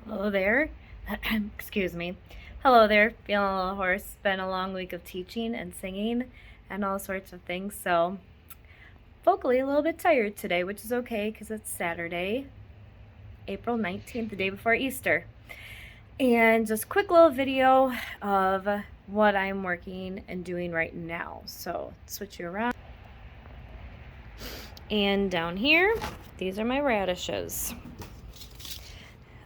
Hello there. Excuse me. Hello there. Feeling a little hoarse. It's been a long week of teaching and singing and all sorts of things. So, vocally a little bit tired today, which is okay because it's Saturday, April 19th, the day before Easter. And just a quick little video of what I'm working and doing right now. So, switch you around. And down here, these are my radishes.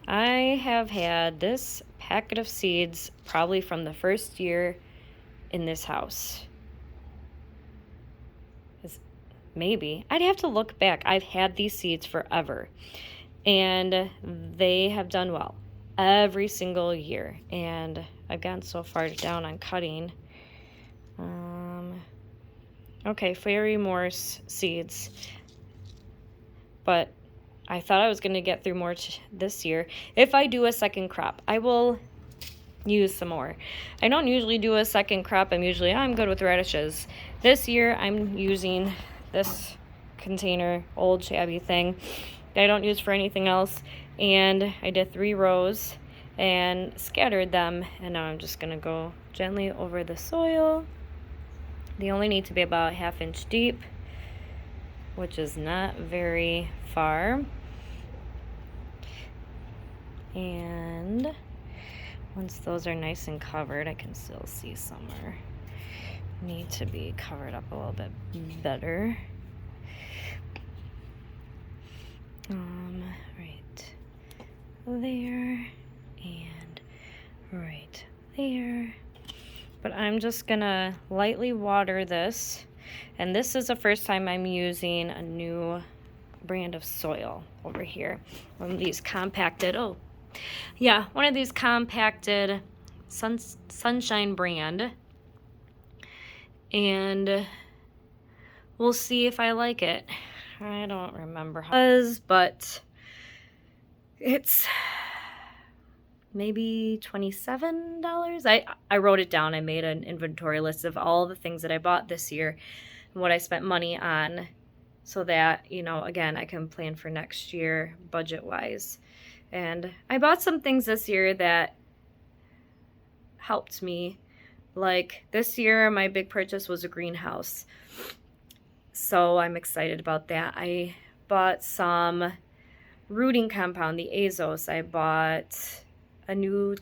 I have had this packet of seeds probably from the first year in this house. Maybe. I'd have to look back. I've had these seeds forever. And they have done well every single year. And I've gotten so far down on cutting. Okay, fairy morse seeds. But I thought I was going to get through more this year. If I do a second crop, I will use some more. I don't usually do a second crop. I'm good with radishes. This year I'm using this container, old shabby thing that I don't use for anything else. And I did 3 rows and scattered them. And now I'm just going to go gently over the soil. They only need to be about 1/2 inch deep, which is not very far. And once those are nice and covered, I can still see some need to be covered up a little bit better. Right there and right there. But I'm just gonna lightly water this. And this is the first time I'm using a new brand of soil over here. One of these compacted, one of these compacted Sunshine brand. And we'll see if I like it. I don't remember how it was, but it's maybe $27. I wrote it down. I made an inventory list of all the things that I bought this year and what I spent money on, so that, again, I can plan for next year budget-wise. And I bought some things this year that helped me. Like this year, my big purchase was a greenhouse. So I'm excited about that. I bought some rooting compound, the Azos. I bought a new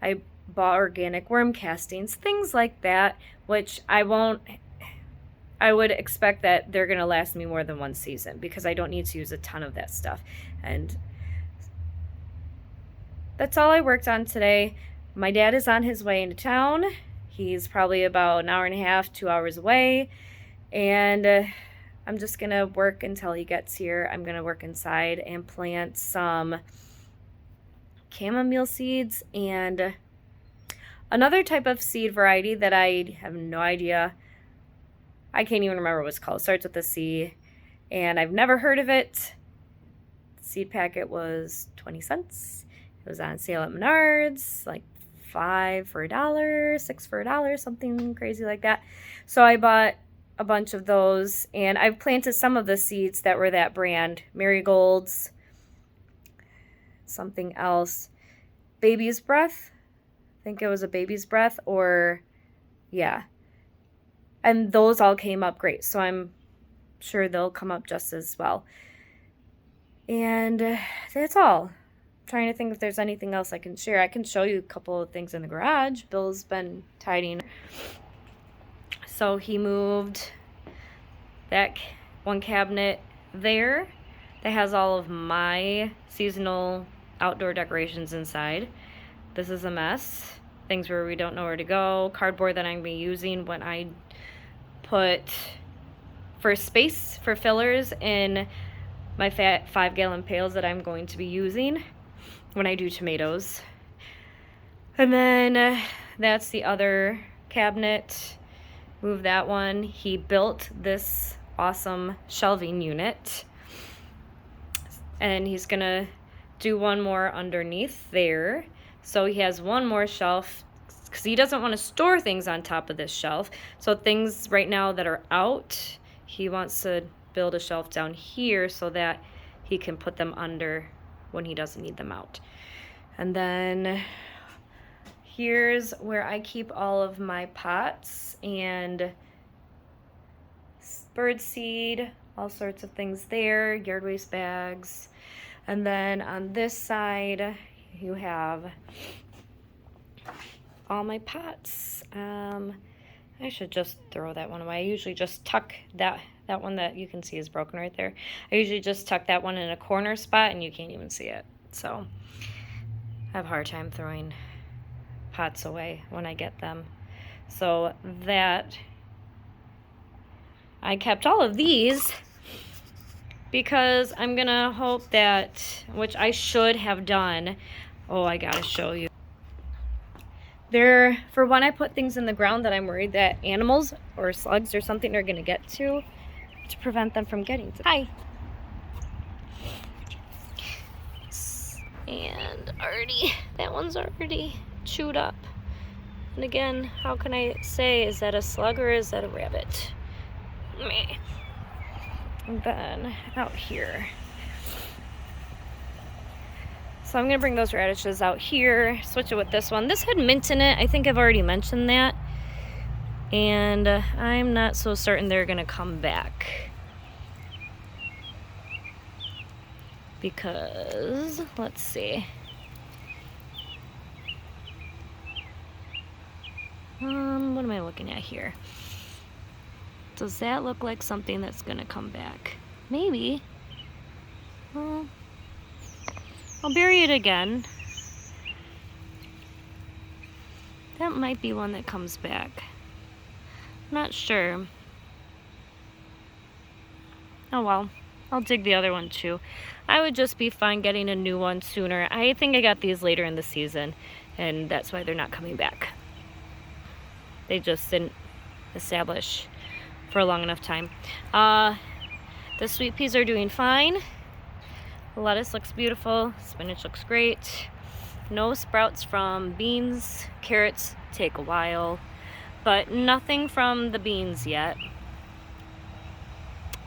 I bought organic worm castings, things like that, which I would expect that they're going to last me more than one season because I don't need to use a ton of that stuff. And that's all I worked on today. My dad is on his way into town. He's probably about 1.5 hours, 2 hours away. And I'm just going to work until he gets here. I'm going to work inside and plant some chamomile seeds and another type of seed variety that I have no idea. I can't even remember what it's called. It starts with a C, and I've never heard of it. The seed packet was 20 cents. It was on sale at Menards, like 5 for $1, 6 for $1, something crazy like that. So I bought a bunch of those, and I've planted some of the seeds that were that brand. Marigolds, something else. Baby's breath. I think it was a baby's breath, or yeah. And those all came up great, so I'm sure they'll come up just as well. And that's all. I'm trying to think if there's anything else I can share. I can show you a couple of things in the garage. Bill's been tidying. So he moved that one cabinet there that has all of my seasonal outdoor decorations inside. This is a mess. Things where we don't know where to go. Cardboard that I'm going to be using when I put for space for fillers in my 5-gallon pails that I'm going to be using when I do tomatoes. And then that's the other cabinet. Move that one. He built this awesome shelving unit, and he's gonna do one more underneath there, so he has one more shelf because he doesn't want to store things on top of this shelf. So things right now that are out, he wants to build a shelf down here so that he can put them under when he doesn't need them out. And then here's where I keep all of my pots and bird seed, all sorts of things there, yard waste bags. And then on this side, you have all my pots. I should just throw that one away. I usually just tuck that one that you can see is broken right there. I usually just tuck that one in a corner spot and you can't even see it. So I have a hard time throwing pots away when I get them. So that, I kept all of these because I'm gonna hope that, which I should have done. Oh, I gotta show you. For when I put things in the ground that I'm worried that animals or slugs or something are gonna get to prevent them from getting to. Hi. And already, that one's already chewed up. And again, how can I say, is that a slug or is that a rabbit? Meh. And then out here. So I'm gonna bring those radishes out here, switch it with this one. This had mint in it. I think I've already mentioned that. And I'm not so certain they're gonna come back. Because, let's see. What am I looking at here? Does that look like something that's gonna come back? Maybe. Well, I'll bury it again. That might be one that comes back. Not sure. Oh well, I'll dig the other one too. I would just be fine getting a new one sooner. I think I got these later in the season, and that's why they're not coming back. They just didn't establish for a long enough time. The sweet peas are doing fine. The lettuce looks beautiful. Spinach looks great. No sprouts from beans. Carrots take a while, but nothing from the beans yet,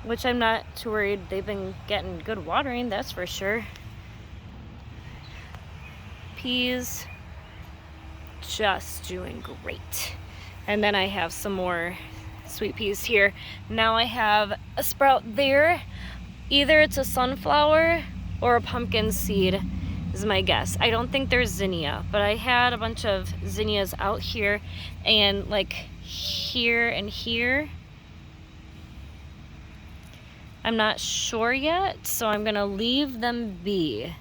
which I'm not too worried. They've been getting good watering, that's for sure. Peas, just doing great. And then I have some more sweet peas here. Now I have a sprout there. Either it's a sunflower or a pumpkin seed is my guess. I don't think there's zinnia, but I had a bunch of zinnias out here and like here and here. I'm not sure yet, so I'm gonna leave them be.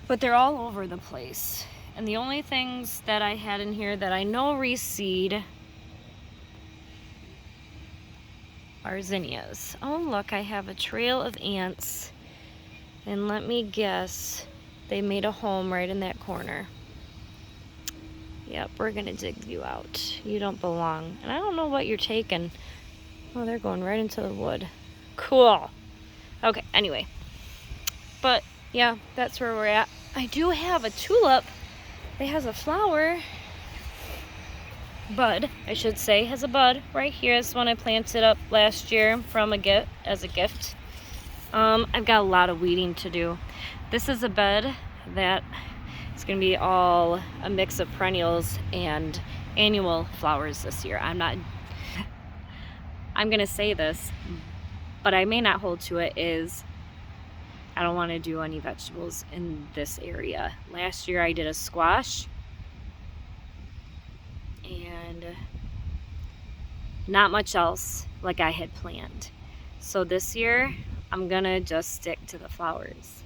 But they're all over the place. And the only things that I had in here that I know reseed are zinnias. Oh look, I have a trail of ants. And let me guess, they made a home right in that corner. Yep, we're gonna dig you out. You don't belong. And I don't know what you're taking. Oh, they're going right into the wood. Cool. Okay, anyway. But yeah, that's where we're at. I do have a tulip. It has a flower. Bud, I should say, has a bud right here. This one I planted up last year from as a gift. I've got a lot of weeding to do. This is a bed that is going to be all a mix of perennials and annual flowers this year. I'm going to say this, but I may not hold to it, is I don't want to do any vegetables in this area. Last year I did a squash and not much else like I had planned. So this year I'm gonna just stick to the flowers,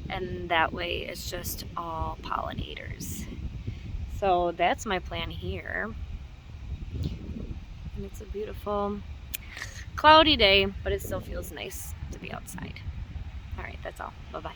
and that way it's just all pollinators. So that's my plan here. And it's a beautiful cloudy day, but it still feels nice to be outside. All right, that's all. Bye-bye.